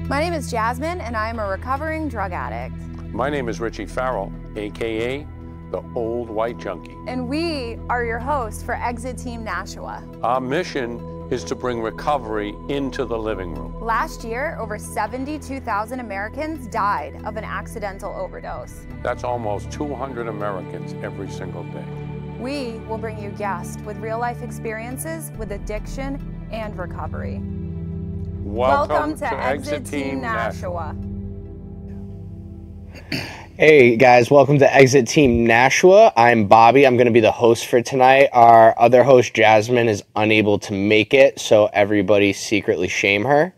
My name is Jasmine, and I am a recovering drug addict. My name is Richie Farrell, AKA the Old White Junkie. And we are your hosts for Exit Team Nashua. Our mission is to bring recovery into the living room. Last year, over 72,000 Americans died of an accidental overdose. That's almost 200 Americans every single day. We will bring you guests with real-life experiences with addiction and recovery. Welcome to Exit Team Nashua. Hey guys, welcome to Exit Team Nashua. I'm Bobby. I'm going to be the host for tonight. Our other host, Jasmine, is unable to make it, so everybody secretly shame her.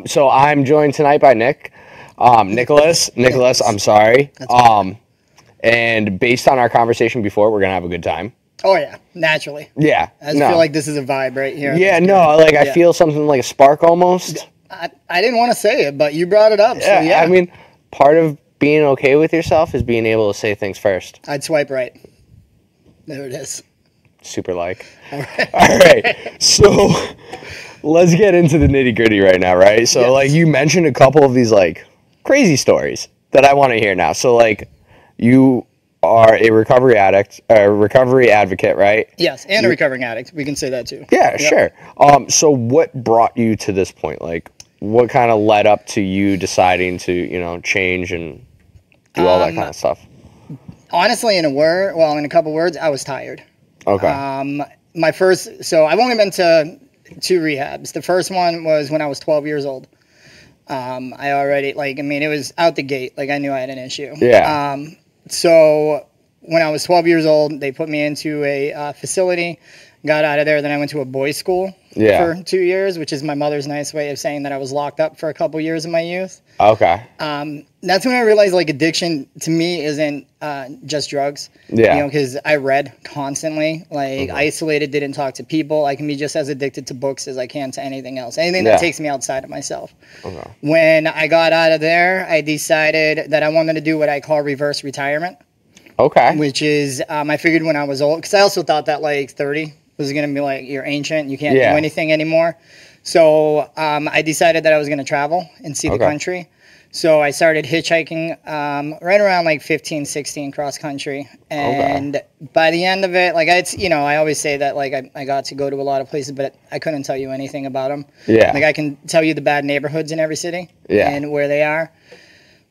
So I'm joined tonight by Nicholas, I'm sorry. And based on our conversation before, we're going to have a good time. Oh, yeah, naturally. Yeah. I just feel like this is a vibe right here. Yeah, no, like I feel something like a spark almost. I didn't want to say it, but you brought it up. Yeah, so yeah. I mean, part of being okay with yourself is being able to say things first. I'd swipe right. There it is. Super like. All right. So let's get into the nitty gritty right now, right? So like you mentioned a couple of these like crazy stories that I want to hear now. So like you are a recovery advocate, right? Yes, and a recovering addict. We can say that too. Yeah, sure. So what brought you to this point? Like what kind of led up to you deciding to, change and do all that kind of stuff? Honestly, in a couple words, I was tired. Okay. I've only been to 2 rehabs. The first one was when I was 12 years old. It was out the gate. Like I knew I had an issue. Yeah. So when I was 12 years old, they put me into a facility, got out of there. Then I went to a boys' school for 2 years, which is my mother's nice way of saying that I was locked up for a couple years of my youth. Okay. That's when I realized like addiction to me isn't just drugs. Yeah. Because I read constantly, like isolated, didn't talk to people. I can be just as addicted to books as I can to anything else. Anything that takes me outside of myself. Okay. When I got out of there, I decided that I wanted to do what I call reverse retirement. Okay. Which is, I figured when I was old, because I also thought that like 30 was going to be like, you're ancient, you can't do anything anymore. So I decided that I was going to travel and see the country. So I started hitchhiking right around like 15, 16 cross country. And by the end of it, like I always say that like I got to go to a lot of places, but I couldn't tell you anything about them. Yeah. Like I can tell you the bad neighborhoods in every city and where they are.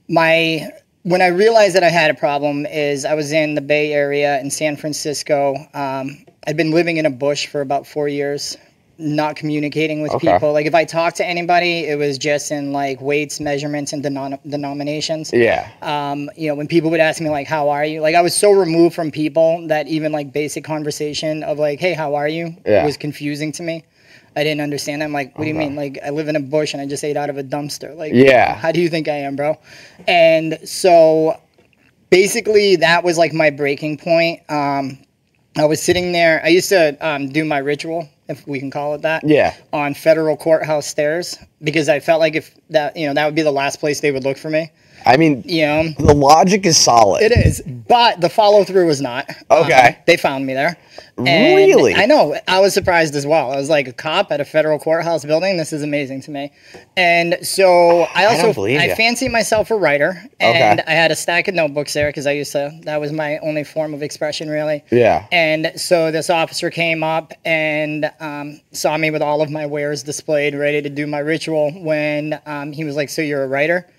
When I realized that I had a problem is I was in the Bay Area in San Francisco. I'd been living in a bush for about 4 years, not communicating with people. Like if I talked to anybody, it was just in like weights, measurements, and denominations. Yeah. When people would ask me like, how are you? Like I was so removed from people that even like basic conversation of like, hey, how are you? Was confusing to me. I didn't understand that. I'm like, what do you mean? Like, I live in a bush and I just ate out of a dumpster. Like, how do you think I am, bro? And so basically that was like my breaking point. I was sitting there. I used to do my ritual, if we can call it that, on federal courthouse stairs because I felt like if that, that would be the last place they would look for me. I mean, the logic is solid. It is, but the follow through was not. Okay. They found me there. And really? I know. I was surprised as well. I was like a cop at a federal courthouse building. This is amazing to me. And so I fancied myself a writer, and I had a stack of notebooks there because that was my only form of expression, really. Yeah. And so this officer came up and saw me with all of my wares displayed, ready to do my ritual when he was like, so you're a writer?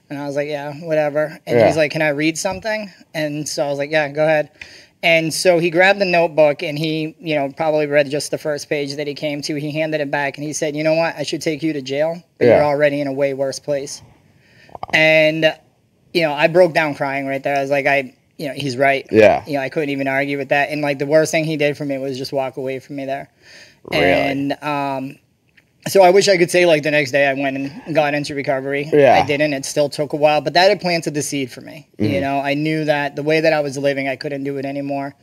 And I was like, yeah, whatever. And he's like, can I read something? And so I was like, yeah, go ahead. And so he grabbed the notebook and he, probably read just the first page that he came to. He handed it back and he said, you know what? I should take you to jail, but you're already in a way worse place. Wow. And, I broke down crying right there. I was like, he's right. Yeah. I couldn't even argue with that. And like the worst thing he did for me was just walk away from me there. Really? And, so I wish I could say like the next day I went and got into recovery. Yeah. I didn't. It still took a while, but that had planted the seed for me. I knew that the way that I was living, I couldn't do it anymore.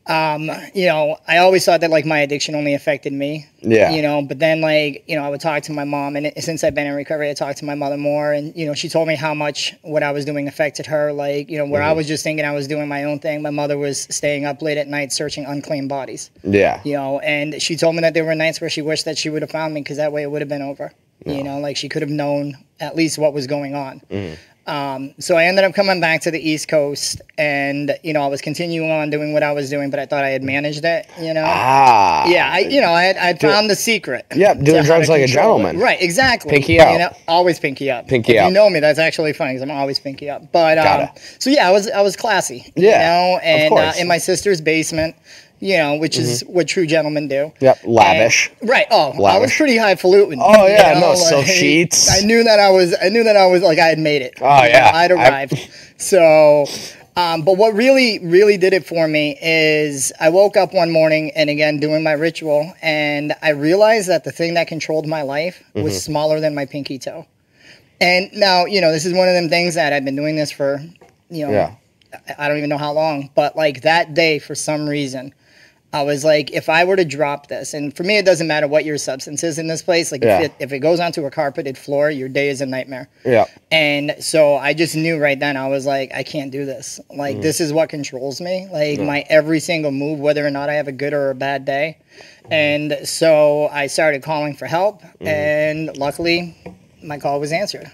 I always thought that like my addiction only affected me. Yeah. But then like, I would talk to my mom, and since I've been in recovery, I talked to my mother more, and she told me how much what I was doing affected her. Like, where I was just thinking I was doing my own thing, my mother was staying up late at night searching unclaimed bodies. Yeah. And she told me that there were nights where she wished that she would have found me because that way it would have been over. You know, like she could have known at least what was going on. So I ended up coming back to the East Coast, and you know, I was continuing on doing what I was doing, but I thought I had managed it. You know, yeah, I found the secret. Yeah, doing drugs like a gentleman. Right, exactly. Pinky out. You know, always pinky up. Pinky out. You know me, that's actually funny because I'm always pinky up. But so yeah, I was classy. Yeah, you know, and of course. In my sister's basement. You know, which is what true gentlemen do. Yep, lavish. And, right. Oh, lavish. I was pretty highfalutin. Oh yeah, you know, no silk sheets. I knew that I was like I had made it. Oh yeah, know, I'd arrived. So, but what really did it for me is I woke up one morning and again doing my ritual, and I realized that the thing that controlled my life was smaller than my pinky toe. And now, you know, this is one of them things that I've been doing this for, you know, I don't even know how long, but like that day for some reason. I was like, if I were to drop this, and for me, it doesn't matter what your substance is in this place. Like, if it goes onto a carpeted floor, your day is a nightmare. Yeah. And so I just knew right then, I was like, I can't do this. Like, this is what controls me. Like, my every single move, whether or not I have a good or a bad day. And so I started calling for help, and luckily, my call was answered.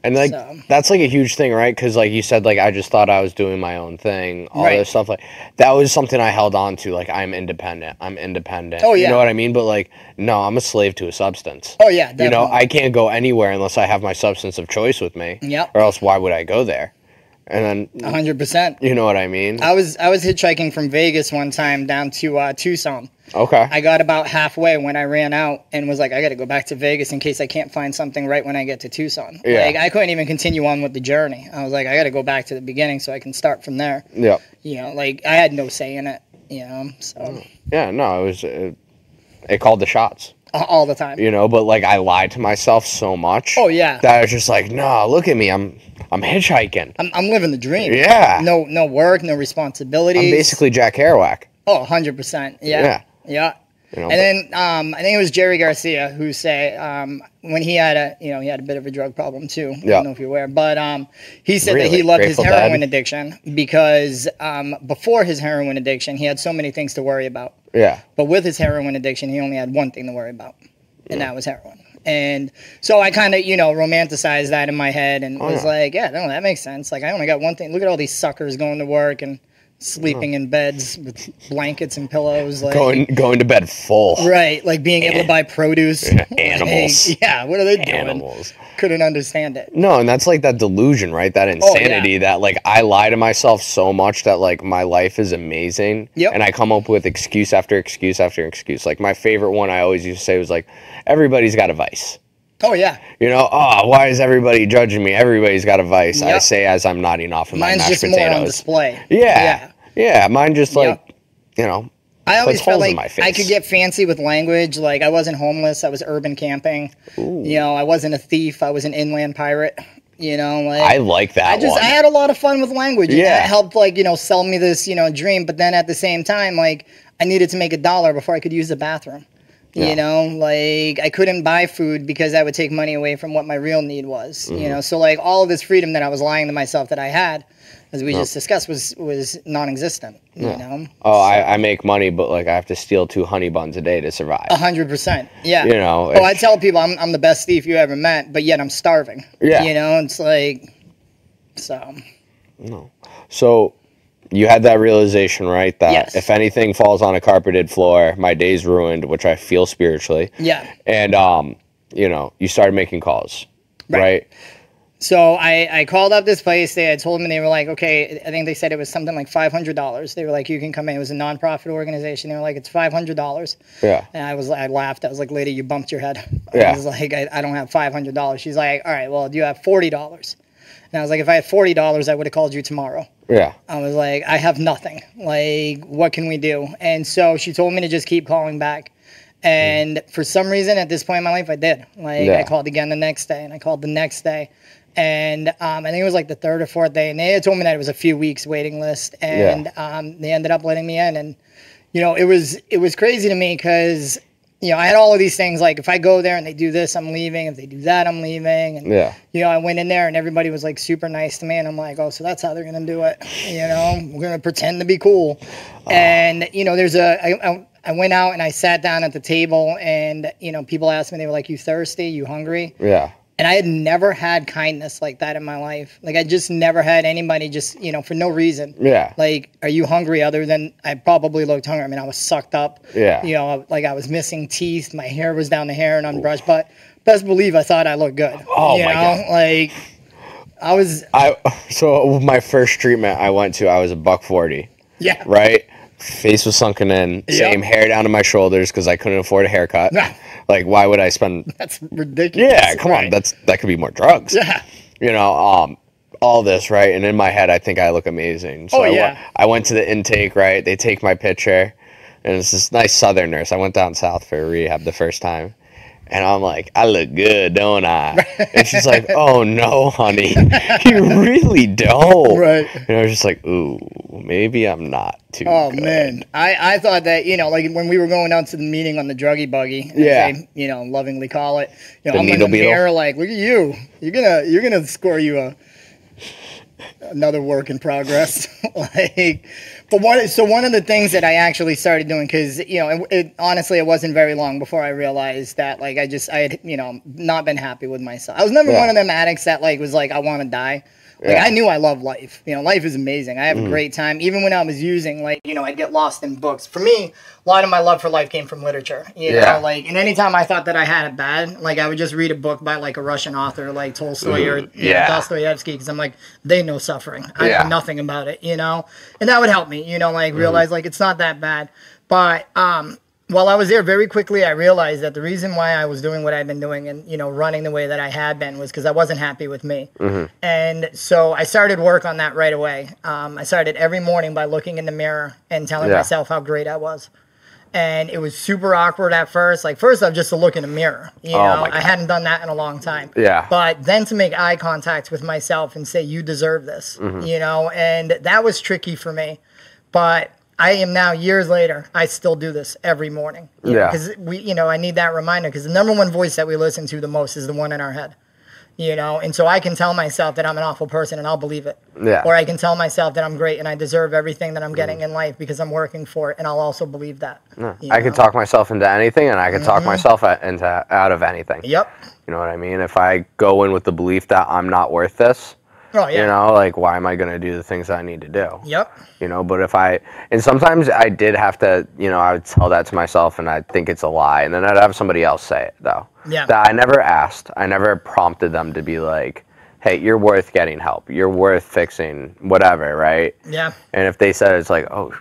And like that's like a huge thing, right? Because like you said, like I just thought I was doing my own thing, all this stuff. Like that was something I held on to. Like I'm independent. Oh yeah, you know what I mean? But like no, I'm a slave to a substance. Oh yeah, definitely. You know, I can't go anywhere unless I have my substance of choice with me. Yep. Or else why would I go there? And then 100%. You know what I mean? I was hitchhiking from Vegas one time down to Tucson. Okay. I got about halfway when I ran out and was like, I got to go back to Vegas in case I can't find something right when I get to Tucson. Yeah. Like I couldn't even continue on with the journey. I was like, I got to go back to the beginning so I can start from there. Yeah. You know, like I had no say in it. You know, so. Yeah. No, it called the shots. All the time. You know, but like I lied to myself so much. Oh yeah. That I was just like, no, look at me, I'm hitchhiking. I'm living the dream. Yeah. No work, no responsibilities. I'm basically Jack Kerouac. Oh, 100%. Yeah. You know, and then I think it was Jerry Garcia who said when he had a bit of a drug problem too. I don't know if you're aware, but he said that he loved his heroin addiction because before his heroin addiction, he had so many things to worry about. Yeah. But with his heroin addiction, he only had one thing to worry about, and that was heroin. And so I kind of, romanticized that in my head and was like, yeah, no, that makes sense. Like, I only got one thing. Look at all these suckers going to work and sleeping in beds with blankets and pillows. Like going to bed full. Right. Like being able to buy produce. Animals. Like, yeah. What are they doing? Animals. Couldn't understand it. No, and that's like that delusion, right? That insanity that like I lie to myself so much that like my life is amazing. Yep. And I come up with excuse after excuse after excuse. Like my favorite one I always used to say was like, everybody's got a vice. Oh, yeah. You know, why is everybody judging me? Everybody's got a vice. Yep. I say as I'm nodding off of my mashed potatoes. Mine's just more on display. Yeah. Mine just like, I always felt like I could get fancy with language. Like I wasn't homeless. I was urban camping. Ooh. I wasn't a thief. I was an inland pirate. Like I like that one. I had a lot of fun with language. Yeah. And that helped sell me this, dream. But then at the same time, like I needed to make $1 before I could use the bathroom. Yeah. Like I couldn't buy food because that would take money away from what my real need was. Mm-hmm. So like all of this freedom that I was lying to myself that I had, as we just discussed, was non-existent. Oh, I make money, but like I have to steal 2 honey buns a day to survive. 100%. Yeah. I tell people I'm the best thief you ever met, but yet I'm starving. Yeah. It's like so. No. So. You had that realization, right? That if anything falls on a carpeted floor, my day's ruined, which I feel spiritually. Yeah. And, you started making calls, right? So I called up this place. They had told me, they were like, okay, I think they said it was something like $500. They were like, you can come in. It was a nonprofit organization. They were like, it's $500. Yeah. And I laughed. I was like, lady, you bumped your head. Yeah. I was like, I don't have $500. She's like, all right, well, do you have $40? And I was like, if I had $40, I would have called you tomorrow. Yeah. I was like, I have nothing. Like, what can we do? And so she told me to just keep calling back. And for some reason, at this point in my life, I did. Like, I called again the next day, and I called the next day. And I think it was like the 3rd or 4th day. And they had told me that it was a few weeks waiting list. And they ended up letting me in. And, it was crazy to me because... I had all of these things, like, if I go there and they do this, I'm leaving. If they do that, I'm leaving. And, I went in there and everybody was, like, super nice to me. And I'm like, oh, so that's how they're going to do it. We're going to pretend to be cool. And, there's I I went out and I sat down at the table, and, you know, people asked me, they were like, you thirsty? You hungry? Yeah. And I had never had kindness like that in my life. Like, I just never had anybody just, you know, for no reason. Yeah. Like, are you hungry? Other than I probably looked hungry. I mean, I was sucked up. Yeah. You know, like I was missing teeth. My hair was down the hair and unbrushed. But best believe I thought I looked good. Oh, my God. Like, So my first treatment I went to, I was $140. Yeah. Right? Face was sunken in. Same hair down to my shoulders because I couldn't afford a haircut. Like, why would I spend? That's ridiculous. Yeah, come on. That could be more drugs. Yeah. You know, all this, right? And in my head, I think I look amazing. So I went to the intake, right? They take my picture, and it's this nice Southern nurse. I went down south for a rehab the first time. And I'm like, I look good, don't I? And she's like, oh, no, honey, you really don't. Right. And I was just like, ooh, maybe I'm not too good. Man. I thought that, you know, like when we were going out to the meeting on the druggy buggy, as they, you know, lovingly call it, you know, I'm in the mirror like, look at you. You're gonna score you another work in progress. One of the things that I actually started doing, because, you know, honestly, it wasn't very long before I realized that, like, I had, you know, not been happy with myself. I was never one of them addicts that, like, was like, I want to die. Like, I knew I love life. You know, life is amazing. I have a great time. Even when I was using, like, you know, I'd get lost in books. For me, a lot of my love for life came from literature. You know, like, and anytime I thought that I had it bad, like, I would just read a book by, like, a Russian author, like Tolstoy or you know, Dostoevsky, because I'm like, they know suffering. I know nothing about it, you know? And that would help me, you know, like, realize, like, it's not that bad. But, while I was there, very quickly I realized that the reason why I was doing what I'd been doing and, you know, running the way that I had been was because I wasn't happy with me. And so I started work on that right away. I started every morning by looking in the mirror and telling myself how great I was. And it was super awkward at first. Like, first off, just to look in the mirror. You know, I hadn't done that in a long time. Yeah. But then to make eye contact with myself and say, you deserve this, you know, and that was tricky for me. But I am now, years later, I still do this every morning. Because I need that reminder, because the number one voice that we listen to the most is the one in our head. You know, and so I can tell myself that I'm an awful person and I'll believe it. Yeah. Or I can tell myself that I'm great and I deserve everything that I'm getting in life because I'm working for it, and I'll also believe that. I can talk myself into anything, and I can talk myself out of anything. Yep. You know what I mean? If I go in with the belief that I'm not worth this, you know, like, why am I going to do the things that I need to do? Yep. You know, but and sometimes I did have to, you know, I would tell that to myself and I'd think it's a lie. And then I'd have somebody else say it, though. Yeah. That I never asked. I never prompted them to be like, hey, you're worth getting help. You're worth fixing whatever, right? Yeah. And if they said, it's like, oh,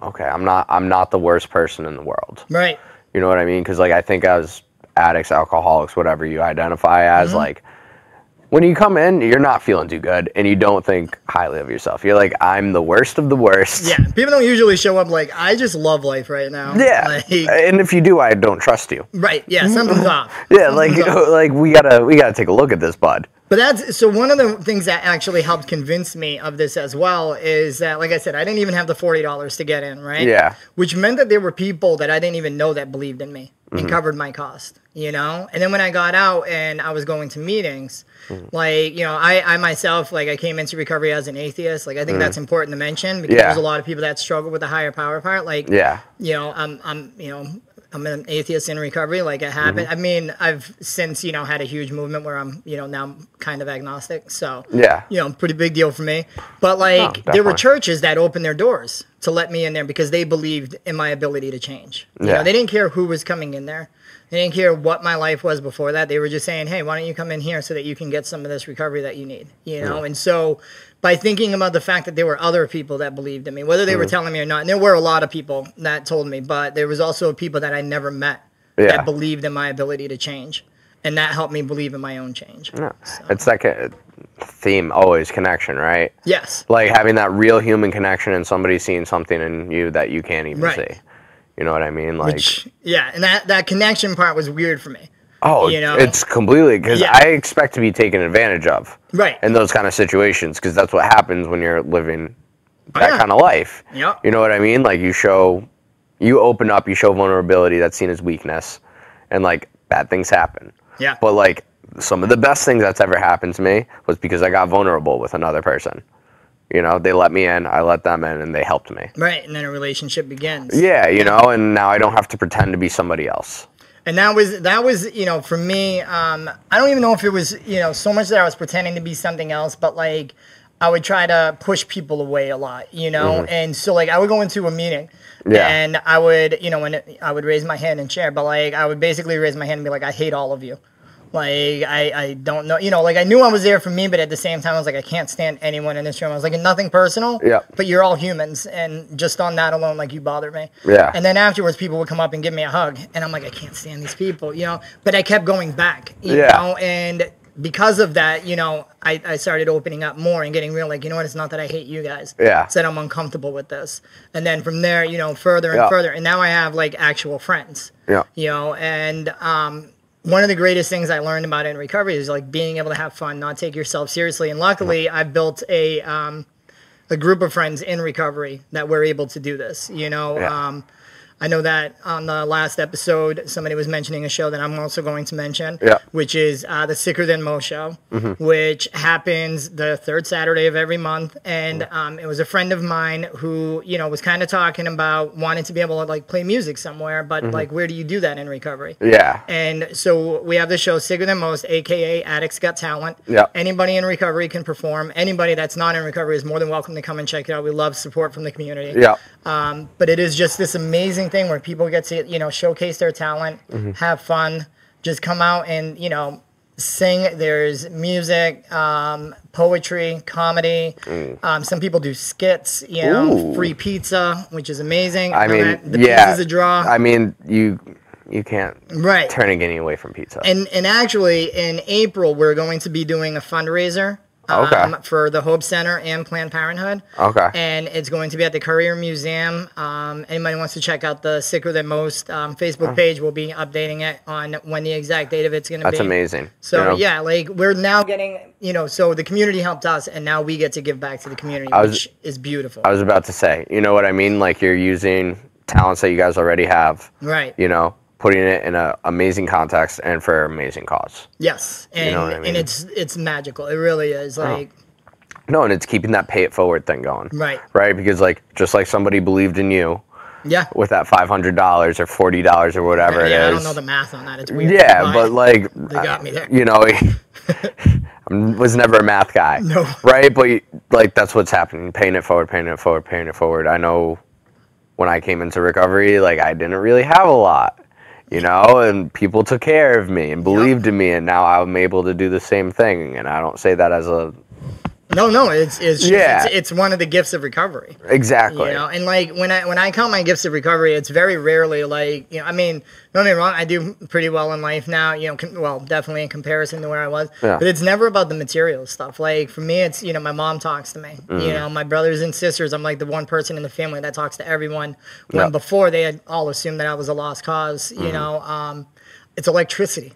okay, I'm not the worst person in the world. Right. You know what I mean? Because, like, I think as addicts, alcoholics, whatever you identify as, like, when you come in, you're not feeling too good, and you don't think highly of yourself. You're like, I'm the worst of the worst. Yeah, people don't usually show up like, I just love life right now. Yeah, like, and if you do, I don't trust you. Right, yeah, something's off. Yeah, like we gotta take a look at this, bud. But so one of the things that actually helped convince me of this as well is that, like I said, I didn't even have the $40 to get in, right? Yeah. Which meant that there were people that I didn't even know that believed in me and covered my cost, you know? And then when I got out and I was going to meetings, like, you know, I myself, like, I came into recovery as an atheist. Like, I think that's important to mention because there's a lot of people that struggle with the higher power part. Like, you know, I'm an atheist in recovery, like it happened. I mean, I've since, you know, had a huge movement where I'm, you know, now I'm kind of agnostic. So, you know, pretty big deal for me. But, like, there were churches that opened their doors to let me in there because they believed in my ability to change. You know, they didn't care who was coming in there. They didn't care what my life was before that. They were just saying, hey, why don't you come in here so that you can get some of this recovery that you need, you know? And so by thinking about the fact that there were other people that believed in me, whether they were telling me or not, and there were a lot of people that told me, but there was also people that I never met that believed in my ability to change. And that helped me believe in my own change. Yeah. So. It's like a theme, always connection, right? Yes. Like having that real human connection and somebody seeing something in you that you can't even see. You know what I mean? Like, and that connection part was weird for me. Oh, you know? It's completely, because I expect to be taken advantage of. Right. In those kind of situations, because that's what happens when you're living that kind of life. Yep. You know what I mean? Like, you open up, you show vulnerability that's seen as weakness, and, like, bad things happen. Yeah. But, like, some of the best things that's ever happened to me was because I got vulnerable with another person. You know, they let me in, I let them in, and they helped me. Right, and then a relationship begins. Yeah, you know, and now I don't have to pretend to be somebody else. And that was, you know, for me, I don't even know if it was, you know, so much that I was pretending to be something else, but like I would try to push people away a lot, you know? And so like I would go into a meeting and I would, you know, I would raise my hand and share, but like I would basically raise my hand and be like, I hate all of you. Like, I don't know, you know, like I knew I was there for me, but at the same time, I was like, I can't stand anyone in this room. I was like, nothing personal, but you're all humans. And just on that alone, like you bother me. Yeah. And then afterwards, people would come up and give me a hug. And I'm like, I can't stand these people, you know, but I kept going back, you know, and because of that, you know, I started opening up more and getting real, like, you know what, it's not that I hate you guys. Yeah. It's that I'm uncomfortable with this. And then from there, you know, further and further. And now I have like actual friends, you know, and, one of the greatest things I learned about in recovery is like being able to have fun, not take yourself seriously. And luckily, I've built a group of friends in recovery that we're able to do this. You know, I know that on the last episode, somebody was mentioning a show that I'm also going to mention, which is the Sicker Than Most show, which happens the third Saturday of every month. And it was a friend of mine who, you know, was kind of talking about wanting to be able to like play music somewhere, but like, where do you do that in recovery? Yeah. And so we have the show Sicker Than Most, aka Addicts Got Talent. Yeah. Anybody in recovery can perform. Anybody that's not in recovery is more than welcome to come and check it out. We love support from the community. Yeah. But it is just this amazing thing where people get to, you know, showcase their talent, have fun, just come out and, you know, sing. There's music, poetry, comedy. Some people do skits, you know, free pizza, which is amazing. I mean, the pizza's a draw. I mean, you can't turn any away from pizza. And actually, in April, we're going to be doing a fundraiser. For the Hope Center and Planned Parenthood. And it's going to be at the Courier Museum. Anybody wants to check out the Sicker Than Most Facebook page, we'll be updating it on when the exact date of it's going to be. That's amazing. So, you know? Yeah, like we're now getting, you know, so the community helped us, and now we get to give back to the community, which is beautiful. I was about to say, you know what I mean? Like you're using talents that you guys already have. Right. You know? Putting it in an amazing context and for an amazing cause. Yes, and, you know what I mean? And it's magical. It really is. Like no, and it's keeping that pay it forward thing going. Right. Right, because like just like somebody believed in you. Yeah. With that $500 or $40 or whatever it is. I don't know the math on that. It's weird. Yeah, but like they got me there. You know, I was never a math guy. No. Right, but like that's what's happening. Paying it forward, paying it forward, paying it forward. I know when I came into recovery, like I didn't really have a lot. You know, and people took care of me and believed in me, and now I'm able to do the same thing. And I don't say that as a no, it's one of the gifts of recovery. Exactly. You know, and like when I count my gifts of recovery, it's very rarely like, you know, I mean, don't get me wrong, I do pretty well in life now, you know, well, definitely in comparison to where I was, but it's never about the material stuff. Like for me, it's, you know, my mom talks to me, you know, my brothers and sisters, I'm like the one person in the family that talks to everyone, when before they had all assumed that I was a lost cause, you know, it's electricity.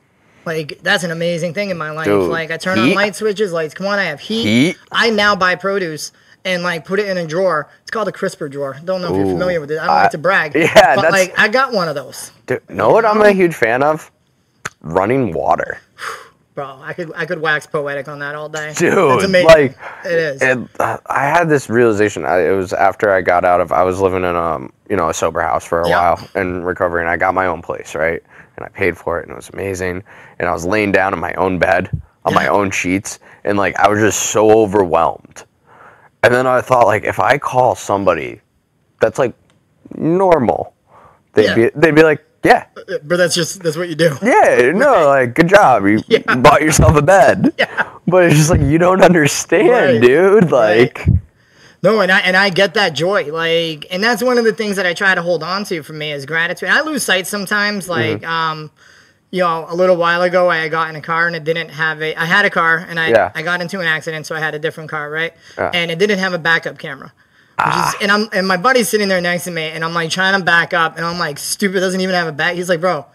Like, that's an amazing thing in my life. Dude, like, I turn on light switches, lights come on, I have heat. I now buy produce and, like, put it in a drawer. It's called a crisper drawer. Don't know if you're familiar with it. I don't like to brag. Yeah, but, like, I got one of those. Dude, know what I'm a huge fan of? Running water. Bro, I could wax poetic on that all day. Dude, it's amazing. Like, it is. I had this realization. It was after I got out of, I was living in a sober house for a while and recovering. I got my own place, right? And I paid for it, and it was amazing. And I was laying down in my own bed, on my own sheets, and, like, I was just so overwhelmed. And then I thought, like, if I call somebody that's, like, normal, they'd be like, yeah. But that's what you do. Yeah, no, like, good job. You bought yourself a bed. Yeah. But it's just, like, you don't understand, dude. Like... No, and I get that joy, like, and that's one of the things that I try to hold on to for me is gratitude. I lose sight sometimes, like, you know, a little while ago I got in a car and it didn't have I had a car and I got into an accident, so I had a different car, right? And it didn't have a backup camera. And my buddy's sitting there next to me and I'm like trying to back up and I'm like, stupid, doesn't even have a back. He's like, bro,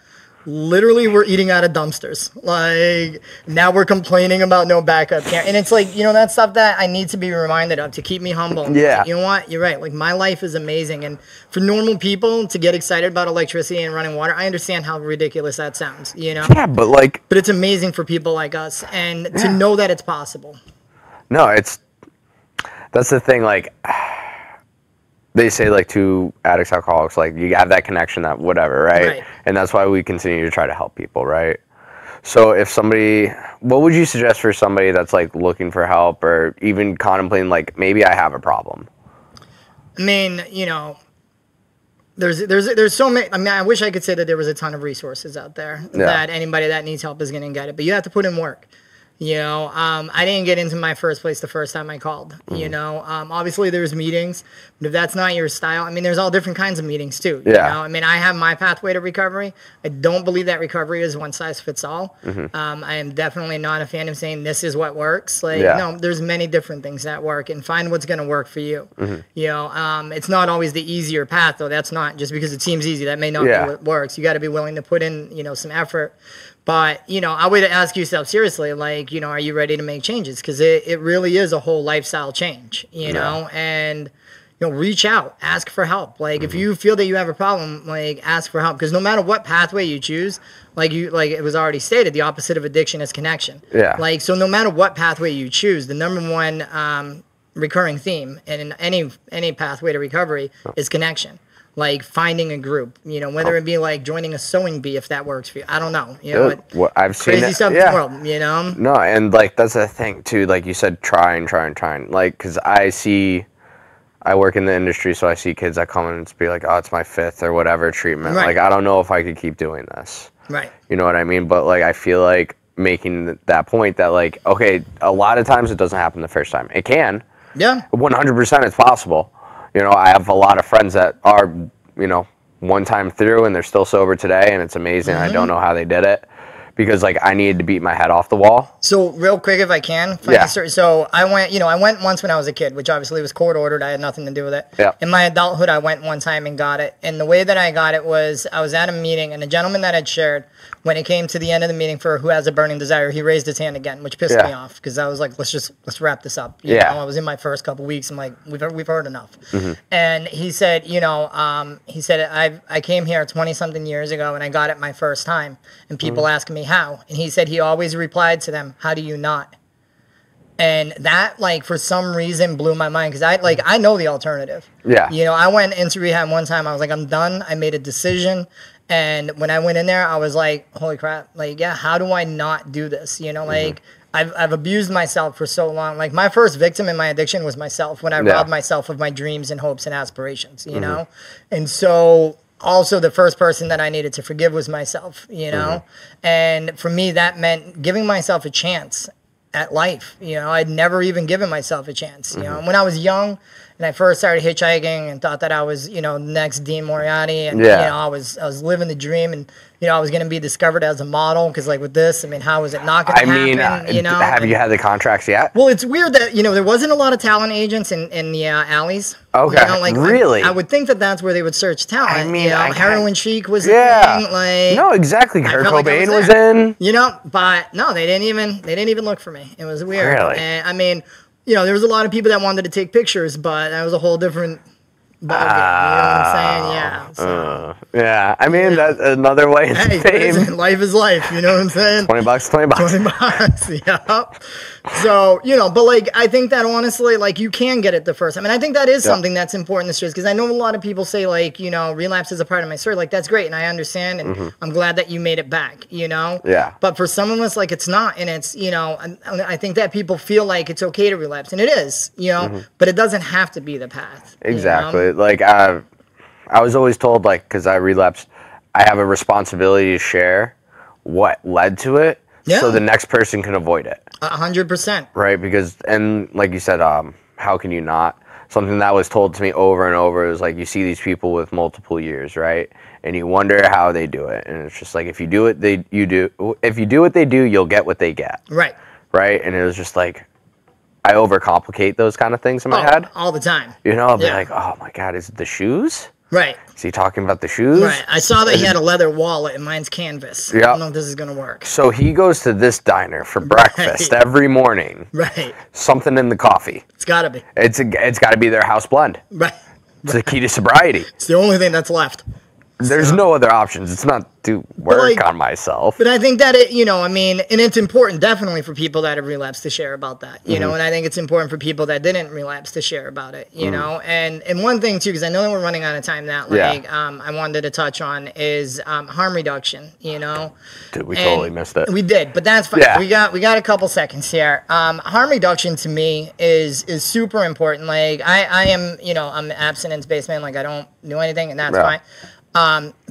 literally we're eating out of dumpsters. Like, now we're complaining about no backup camera. And it's like, you know, that's stuff that I need to be reminded of to keep me humble. Yeah. Like, you know what? You're right. Like, my life is amazing. And for normal people to get excited about electricity and running water, I understand how ridiculous that sounds, you know? Yeah, but it's amazing for people like us and to know that it's possible. No, That's the thing, like, they say, like, two addicts, alcoholics, like, you have that connection, that whatever, right? And that's why we continue to try to help people, right? So if somebody, what would you suggest for somebody that's, like, looking for help or even contemplating, like, maybe I have a problem? I mean, you know, there's so many. I mean, I wish I could say that there was a ton of resources out there that anybody that needs help is going to get it, but you have to put in work. You know, I didn't get into my first place the first time I called. You know, obviously there's meetings, but if that's not your style, I mean, there's all different kinds of meetings too. You know, I mean, I have my pathway to recovery. I don't believe that recovery is one size fits all. I am definitely not a fan of saying this is what works. Like, no, there's many different things that work, and find what's going to work for you. You know, it's not always the easier path though. That's not just because it seems easy. That may not be what works. You got to be willing to put in, you know, some effort. But, you know, I would ask yourself seriously, like, you know, are you ready to make changes? Because it really is a whole lifestyle change, you know, and, you know, reach out, ask for help. Like, if you feel that you have a problem, like, ask for help. Because no matter what pathway you choose, like it was already stated, the opposite of addiction is connection. Like, so no matter what pathway you choose, the number one recurring theme in any pathway to recovery is connection. Like finding a group, you know, whether it be like joining a sewing bee if that works for you. I don't know. You know, well, I've seen crazy stuff in the world, you know? No, and like that's the thing too, like you said, try. Like, because I work in the industry, so I see kids that come in and be like, oh, it's my 5th or whatever treatment. Like, I don't know if I could keep doing this. You know what I mean? But like, I feel like making that point that like, okay, a lot of times it doesn't happen the first time. It can. 100% it's possible. You know, I have a lot of friends that are, you know, one time through and they're still sober today, and it's amazing. I don't know how they did it because, like, I needed to beat my head off the wall. So, real quick, if I can. So, I went once when I was a kid, which obviously was court ordered. I had nothing to do with it. In my adulthood, I went one time and got it. And the way that I got it was I was at a meeting, and a gentleman that had shared, when it came to the end of the meeting for who has a burning desire, he raised his hand again, which pissed me off because I was like, let's wrap this up. You know, I was in my first couple weeks. I'm like, we've heard enough. And he said, you know, I came here 20-something years ago and I got it my first time. And people ask me how. And he said he always replied to them, how do you not? And that, like, for some reason blew my mind because I know the alternative. You know, I went into rehab one time. I was like, I'm done. I made a decision. And when I went in there, I was like, holy crap, like, how do I not do this? You know, like, I've abused myself for so long. Like, my first victim in my addiction was myself when I robbed myself of my dreams and hopes and aspirations, you know? And so also the first person that I needed to forgive was myself, you know? And for me, that meant giving myself a chance at life. You know, I'd never even given myself a chance, you know? When I was young, and I first started hitchhiking and thought that I was, you know, next Dean Moriarty. And, you know, I was living the dream and, you know, I was going to be discovered as a model. Because, like, with this, I mean, how is it not going to happen, you know? Have you had the contracts yet? Well, it's weird that, you know, there wasn't a lot of talent agents in the alleys. Okay, you know, like, really? I would think that that's where they would search talent. I mean, you know, Heroin Chic was a thing. Like, no, exactly. Kurt Cobain was in. You know, but no, they didn't even look for me. It was weird. Really? And I mean, you know, there was a lot of people that wanted to take pictures, but that was a whole different ballgame. You know what I'm saying? Yeah. So, yeah. I mean, that's another way of listen, life is life. You know what I'm saying? $20, $20. $20. Yeah. So, you know, but like, I think that honestly, like, you can get it the first time. And I think that is something that's important to stress because I know a lot of people say, like, you know, relapse is a part of my story. Like, that's great. And I understand. And I'm glad that you made it back, you know? Yeah. But for some of us, like, it's not. And it's, you know, I think that people feel like it's okay to relapse. And it is, you know, but it doesn't have to be the path. Exactly. You know? Like, I was always told, like, because I relapsed, I have a responsibility to share what led to it so the next person can avoid it. 100%. Right, because, and like you said, how can you not? Something that was told to me over and over is like, you see these people with multiple years, right? And you wonder how they do it. And it's just like, if you do what they do, you'll get what they get. Right. Right? And it was just like, I overcomplicate those kind of things in my head. All the time. You know, I'll be like, oh my God, is it the shoes? Right. Is he talking about the shoes? Right. I saw that he had a leather wallet and mine's canvas. I don't know if this is going to work. So he goes to this diner for breakfast every morning. Right. Something in the coffee. It's got to be. It's got to be their house blend. Right. It's the key to sobriety. It's the only thing that's left. There's no other options. It's not to work on myself. But I think that and it's important definitely for people that have relapsed to share about that, you know, and I think it's important for people that didn't relapse to share about it, you know, and one thing too, because I know that we're running out of time that I wanted to touch on is harm reduction, you know. Dude, we totally missed it. We did, but that's fine. Yeah. We got a couple seconds here. Harm reduction to me is super important. Like I am, you know, I'm an abstinence-based man. Like I don't do anything, and that's fine.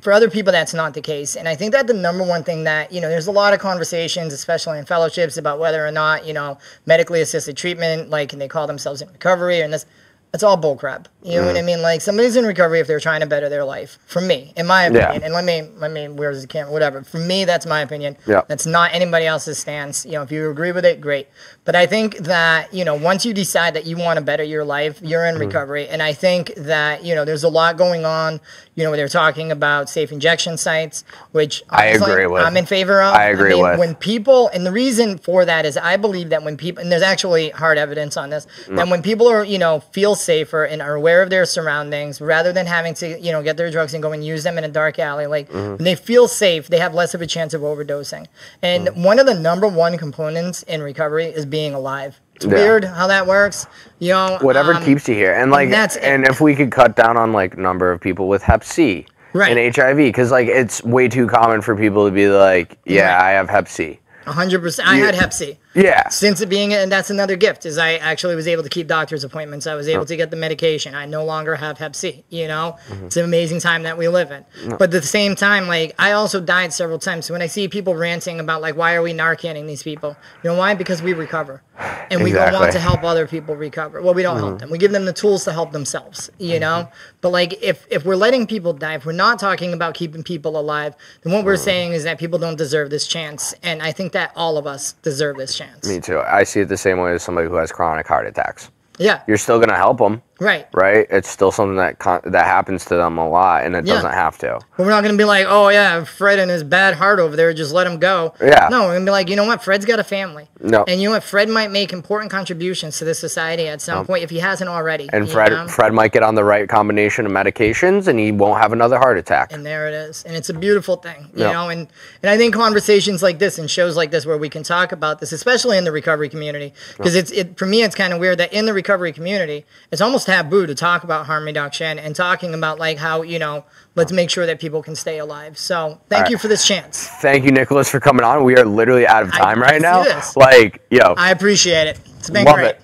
For other people, that's not the case. And I think that the number one thing that, you know, there's a lot of conversations, especially in fellowships, about whether or not, you know, medically assisted treatment, like, can they call themselves in recovery? And that's all bullcrap. You know what I mean? Like, somebody's in recovery if they're trying to better their life. For me, in my opinion. And let me, where's the camera? Whatever. For me, that's my opinion. That's not anybody else's stance. You know, if you agree with it, great. But I think that, you know, once you decide that you want to better your life, you're in recovery. And I think that, you know, there's a lot going on. You know, they're talking about safe injection sites, which I agree with. I'm in favor of. I agree with. When people, and the reason for that is I believe that when people, and there's actually hard evidence on this, that when people are, you know, feel safer and are aware of their surroundings, rather than having to, you know, get their drugs and go and use them in a dark alley, like when they feel safe, they have less of a chance of overdosing. And one of the number one components in recovery is being alive. It's weird how that works, you know. Whatever keeps you here, and like, and if we could cut down on like number of people with Hep C and HIV, because like it's way too common for people to be like, I have Hep C. 100%. I had Hep C. Yeah. Since it being, and that's another gift, is I actually was able to keep doctor's appointments. I was able to get the medication. I no longer have Hep C, you know? It's an amazing time that we live in. But at the same time, like, I also died several times. So when I see people ranting about, like, why are we Narcaning these people? You know why? Because we recover. And we go on to help other people recover. Well, we don't help them. We give them the tools to help themselves, you know? But, like, if we're letting people die, if we're not talking about keeping people alive, then what we're saying is that people don't deserve this chance. And I think that all of us deserve this chance. Me too. I see it the same way as somebody who has chronic heart attacks. Yeah. You're still going to help them. Right. Right? It's still something that happens to them a lot, and it doesn't have to. But we're not going to be like, oh, yeah, Fred and his bad heart over there, just let him go. Yeah. No, we're going to be like, you know what? Fred's got a family. No. And you know what? Fred might make important contributions to this society at some point if he hasn't already. And Fred might get on the right combination of medications, and he won't have another heart attack. And there it is. And it's a beautiful thing, you know? And I think conversations like this and shows like this where we can talk about this, especially in the recovery community, because for me, it's kind of weird that in the recovery community, it's almost taboo to talk about harm reduction and talking about like how, you know, let's make sure that people can stay alive. So thank you for this chance. Thank you, Nicholas, for coming on. We are literally out of time right now. Like, yo. I appreciate it. It's been great. It.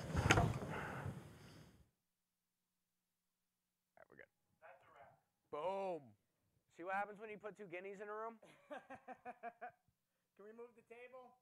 Boom. See what happens when you put two guineas in a room? Can we move the table?